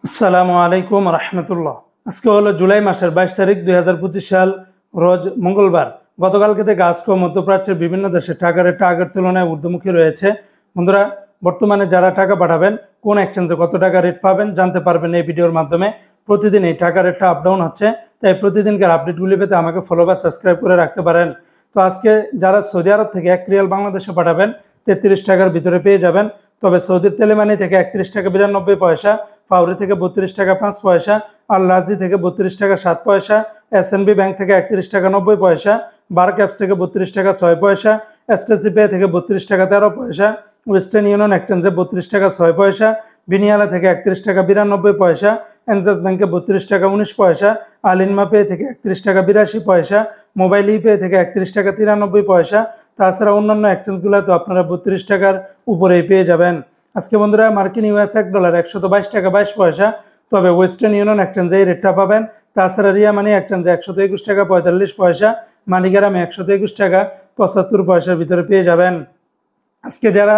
আসসালামু আলাইকুম রহমতুল্লাহ। আজকে হলো জুলাই মাসের 22 তারিখ 2025 সাল, রোজ মঙ্গলবার। গতকালকে থেকে আজকে মধ্যপ্রাচ্যের বিভিন্ন দেশে টাকা রেট আগের তুলনায় ঊর্ধ্বমুখী রয়েছে। বন্ধুরা, বর্তমানে যারা টাকা পাঠাবেন কোন এক্সচেঞ্জে কত টাকা রেট পাবেন জানতে পারবেন এই ভিডিওর মাধ্যমে। প্রতিদিন এই টাকা রেটটা আপ ডাউন হচ্ছে, তাই প্রতিদিনকার আপডেটগুলি পেতে আমাকে ফলো বা সাবস্ক্রাইব করে রাখতে পারেন। তো আজকে যারা সৌদি আরব থেকে 1 রিয়াল বাংলাদেশে পাঠাবেন 33 টাকার ভিতরে পেয়ে যাবেন। তবে সৌদির তেলেমানি থেকে 31 টাকা 92 পয়সা, ফাউরি থেকে 32 টাকা 5 পয়সা, আল রাজি থেকে 32 টাকা 7 পয়সা, এসএনবি ব্যাংক থেকে 31 টাকা 90 পয়সা, বার্ক অ্যাপস থেকে 32 টাকা 6 পয়সা, এসটিসি পে থেকে 32 টাকা 13 পয়সা, ওয়েস্টার্ন ইউনিয়ন এক্সচেঞ্জে 32 টাকা 6 পয়সা, বিনিয়ালা থেকে 31 টাকা 92 পয়সা, এনজাস ব্যাংকে 32 টাকা 19 পয়সা, আলিনমা পে থেকে 31 টাকা 82 পয়সা, মোবাইল ইপে থেকে 31 টাকা 93 পয়সা। তাছাড়া অন্যান্য এক্সচেঞ্জগুলোতে আপনারা 32 টাকার উপরেই পেয়ে যাবেন। আজকে বন্ধুরা মার্কিন ইউএস $1 122 টাকা 22 পয়সা। তবে ওয়েস্টার্ন ইউনিয়ন এক্সচেঞ্জে এই রেটটা পাবেন। তাছাড়া রিয়া মানি এক্সচেঞ্জে 121 টাকা 45 পয়সা, মানিগ্রামে 121 টাকা 75 পয়সার ভিতরে পেয়ে যাবেন। আজকে যারা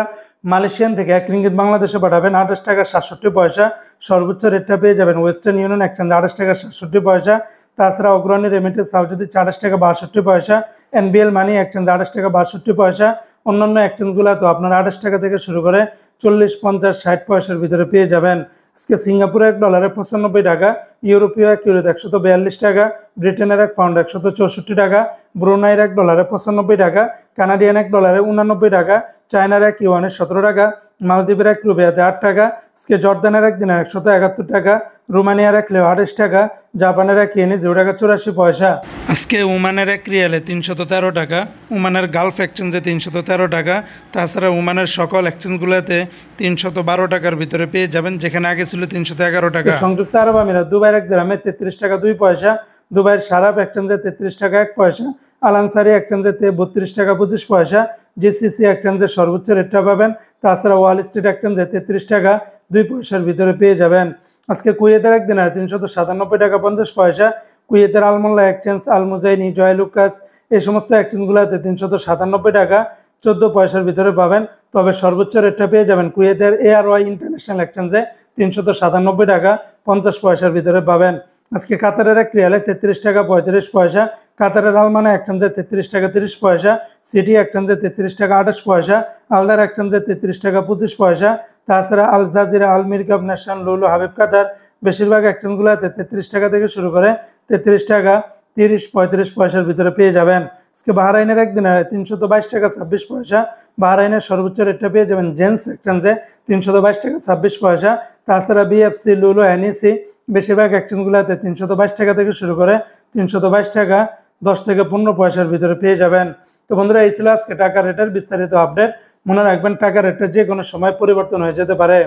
মালয়েশিয়ান থেকে 1 রিঙ্গিত বাংলাদেশে পাঠাবেন 28 টাকা 67 পয়সা, সর্বোচ্চ রেটটা পেয়ে যাবেন ওয়েস্টার্ন ইউনিয়ন এক্সচেঞ্জে 28 টাকা 67 পয়সা। তাছাড়া অগ্রণী রেমিটেন্স সাউদিতে 28 টাকা 62 পয়সা, এনবিএল মানি এক্সচেঞ্জ 28 টাকা 62 পয়সা। অন্যান্য এক্সচেঞ্জগুলো তো আপনারা 28 টাকা থেকে শুরু করে 40, 50, 60 পয়সার ভিতরে পেয়ে যাবেন। আজকে সিঙ্গাপুরের $1 95 টাকা, ইউরোপীয় $1 142 টাকা, ব্রিটেনের £1 164 টাকা, ব্রুনাইয়ের $1 95 টাকা, কানাডিয়ান $1 89 টাকা, চায়নার $1 17 টাকা, মালদ্বীপের $1 8 টাকা, আজকে জর্দানের $1 171 টাকা, রোমানিয়ার $1 28 টাকা, জাপানের $1 0 টাকা 84 পয়সা। আজকে ওমানের 1 রিয়ালে 313 টাকা, ওমানের গালফ এক্সচেঞ্জে 313 টাকা। তাছাড়া ওমানের সকল এক্সচেঞ্জগুলোতে 312 টাকার ভিতরে পেয়ে যাবেন, যেখানে আগে ছিল 311 টাকা। সংযুক্ত আরব আমিরাত দুবাইয়ের 1 দিরহামে 33 টাকা 2 পয়সা, দুবাইয়ের সারাপ এক্সচেঞ্জে 33 টাকা 1 পয়সা, আল আনসারি এক্সচেঞ্জে 32 টাকা 25 পয়সা, জিসিসি এক্সচেঞ্জের সর্বোচ্চ রেটটা পাবেন। তাছাড়া ওয়াল স্ট্রিট এক্সচেঞ্জে 33 টাকা 2 পয়সার ভিতরে পেয়ে যাবেন। আজকে কুয়েতের 1 দিনার 397 টাকা 50 পয়সা, কুয়েতের আলমোল্লা এক্সচেঞ্জ, আল মুজাইনি, জয় লুকাস এই সমস্ত এক্সচেঞ্জগুলোতে 397 টাকা 14 পয়সার ভিতরে পাবেন। তবে সর্বোচ্চ রেটটা পেয়ে যাবেন কুয়েতের ARY ইন্টারন্যাশনাল এক্সচেঞ্জে 397 টাকা 50 পয়সার ভিতরে পাবেন। আজকে কাতারের 1 রিয়ালে 33 টাকা 35 পয়সা, কাতারের আলমানা এক্সচেঞ্জে 33 টাকা 30 পয়সা, সিটি এক্সচেঞ্জে 33 টাকা 28 পয়সা, আলদার এক্সচেঞ্জে 33 টাকা 25 পয়সা। তাছাড়া আল জাজিরা, আল মিরকাব, ন্যাশনাল, লুলু, হাবিব কাতার বেশিরভাগ এক্সচেঞ্জগুলোতে 33 টাকা থেকে শুরু করে 33 টাকা 30-35 পয়সার ভিতরে পেয়ে যাবেন। আজকে বাহরাইনের 1 দিনে 322 টাকা 26 পয়সা, বাহরাইনের সর্বোচ্চ রেটটা পেয়ে যাবেন জেন্স এক্সচেঞ্জে 322 টাকা 26 পয়সা। তাছাড়া বিএফসি, লুলু, এনইসি বেশিরভাগ এক্সচেঞ্জগুলোতে 322 টাকা থেকে শুরু করে 322 টাকা 10 থেকে 15 পয়সার ভিতরে পেয়ে যাবেন। তো বন্ধুরা, এই ছিল আজকে টাকা রেটের বিস্তারিত আপডেট। মনে রাখবেন টাকা রেটটা যে কোনো সময় পরিবর্তন হয়ে যেতে পারে।